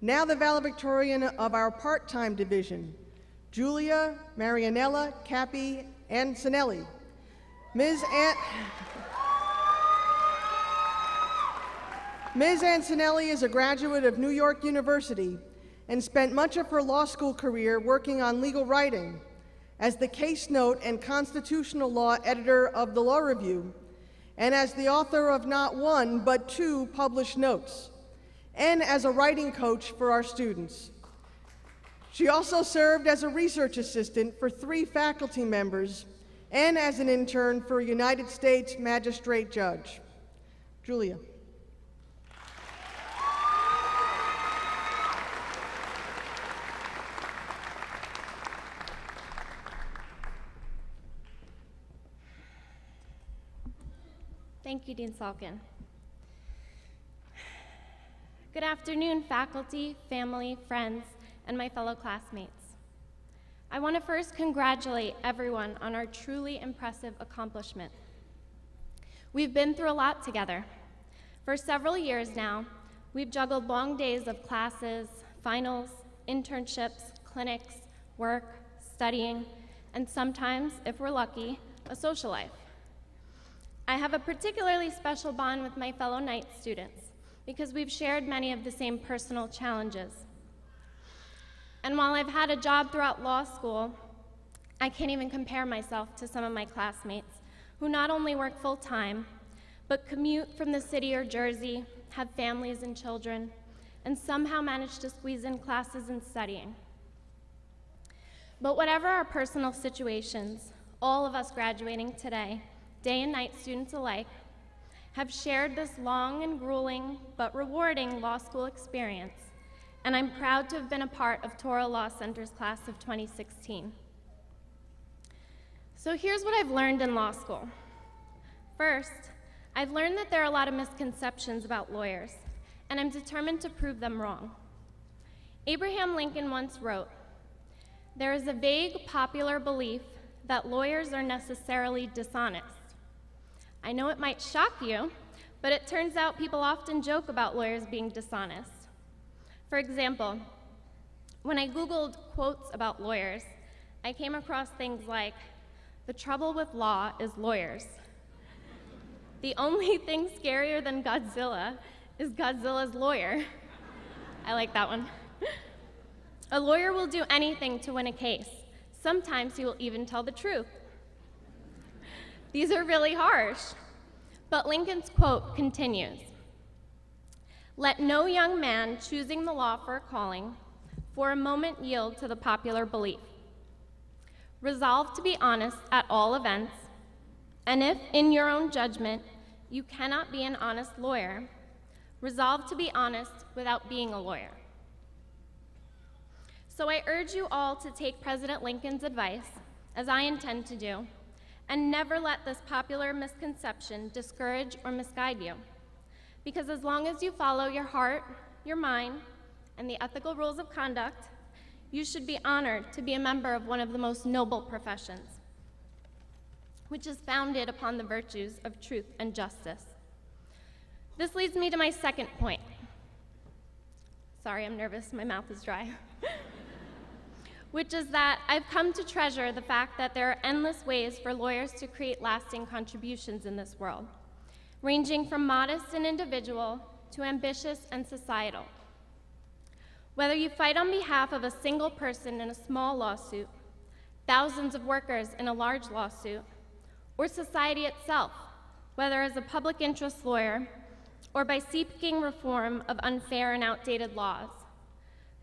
Now the valedictorian of our part-time division, Julia Marianela Capie Ansanelli. Ms. Ansanelli is a graduate of New York University and spent much of her law school career working on legal writing as the case note and constitutional law editor of the Law Review, and as the author of not one, but 2 published notes, and as a writing coach for our students. She also served as a research assistant for 3 faculty members and as an intern for a United States magistrate judge. Julia. Thank you, Dean Salkin. Good afternoon, faculty, family, friends, and my fellow classmates. I want to first congratulate everyone on our truly impressive accomplishment. We've been through a lot together. For several years now, we've juggled long days of classes, finals, internships, clinics, work, studying, and sometimes, if we're lucky, a social life. I have a particularly special bond with my fellow Knight students because we've shared many of the same personal challenges. And while I've had a job throughout law school, I can't even compare myself to some of my classmates who not only work full-time, but commute from the city or Jersey, have families and children, and somehow manage to squeeze in classes and studying. But whatever our personal situations, all of us graduating today, day and night students alike, have shared this long and grueling but rewarding law school experience, and I'm proud to have been a part of Toro Law Center's class of 2016. So here's what I've learned in law school. First, I've learned that there are a lot of misconceptions about lawyers, and I'm determined to prove them wrong. Abraham Lincoln once wrote, "There is a vague popular belief that lawyers are necessarily dishonest. I know it might shock you, but it turns out people often joke about lawyers being dishonest. For example, when I Googled quotes about lawyers, I came across things like, 'The trouble with law is lawyers.' 'The only thing scarier than Godzilla is Godzilla's lawyer.'" I like that one. "A lawyer will do anything to win a case. Sometimes he will even tell the truth." These are really harsh, but Lincoln's quote continues, "Let no young man choosing the law for a calling for a moment yield to the popular belief. Resolve to be honest at all events, and if in your own judgment you cannot be an honest lawyer, resolve to be honest without being a lawyer." So I urge you all to take President Lincoln's advice, as I intend to do, and never let this popular misconception discourage or misguide you. Because as long as you follow your heart, your mind, and the ethical rules of conduct, you should be honored to be a member of one of the most noble professions, which is founded upon the virtues of truth and justice. This leads me to my second point. Sorry, I'm nervous, my mouth is dry. Which is that I've come to treasure the fact that there are endless ways for lawyers to create lasting contributions in this world, ranging from modest and individual to ambitious and societal. Whether you fight on behalf of a single person in a small lawsuit, thousands of workers in a large lawsuit, or society itself, whether as a public interest lawyer or by seeking reform of unfair and outdated laws,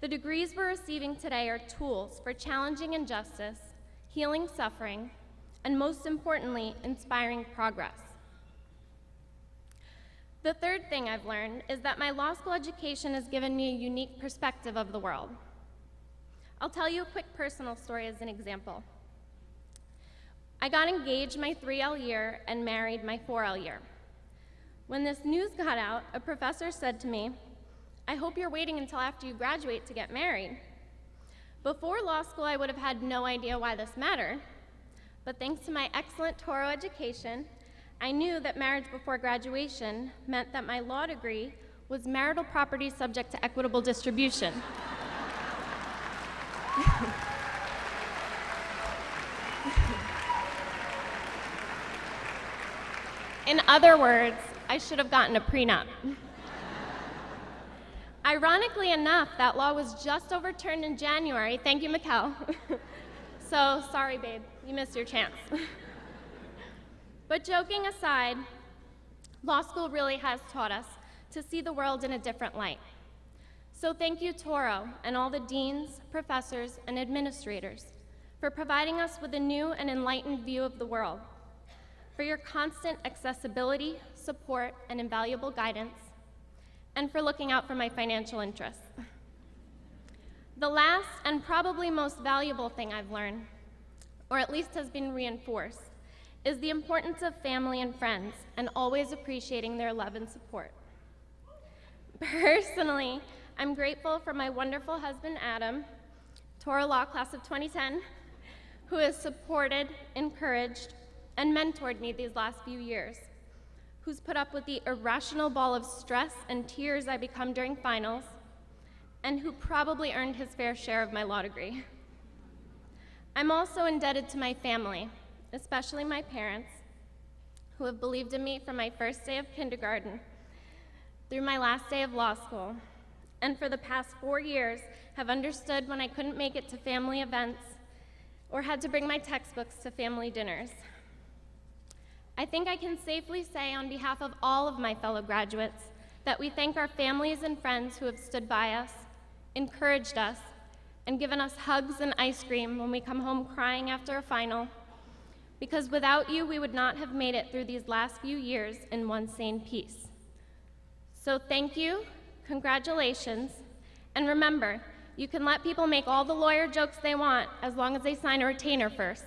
the degrees we're receiving today are tools for challenging injustice, healing suffering, and most importantly, inspiring progress. The third thing I've learned is that my law school education has given me a unique perspective of the world. I'll tell you a quick personal story as an example. I got engaged my 3L year and married my 4L year. When this news got out, a professor said to me, "I hope you're waiting until after you graduate to get married." Before law school, I would have had no idea why this mattered, but thanks to my excellent Toro education, I knew that marriage before graduation meant that my law degree was marital property subject to equitable distribution. In other words, I should have gotten a prenup. Ironically enough, that law was just overturned in January. Thank you, Mikkel. So, sorry, babe, you missed your chance. But joking aside, law school really has taught us to see the world in a different light. So thank you, Toro, and all the deans, professors, and administrators for providing us with a new and enlightened view of the world, for your constant accessibility, support, and invaluable guidance, and for looking out for my financial interests. The last and probably most valuable thing I've learned, or at least has been reinforced, is the importance of family and friends and always appreciating their love and support. Personally, I'm grateful for my wonderful husband, Adam, Toro Law Class of 2010, who has supported, encouraged, and mentored me these last few years, who's put up with the irrational ball of stress and tears I become during finals, and who probably earned his fair share of my law degree. I'm also indebted to my family, especially my parents, who have believed in me from my first day of kindergarten through my last day of law school, and for the past 4 years have understood when I couldn't make it to family events or had to bring my textbooks to family dinners. I think I can safely say on behalf of all of my fellow graduates that we thank our families and friends who have stood by us, encouraged us, and given us hugs and ice cream when we come home crying after a final, because without you, we would not have made it through these last few years in one sane peace. So thank you, congratulations, and remember, you can let people make all the lawyer jokes they want as long as they sign a retainer first.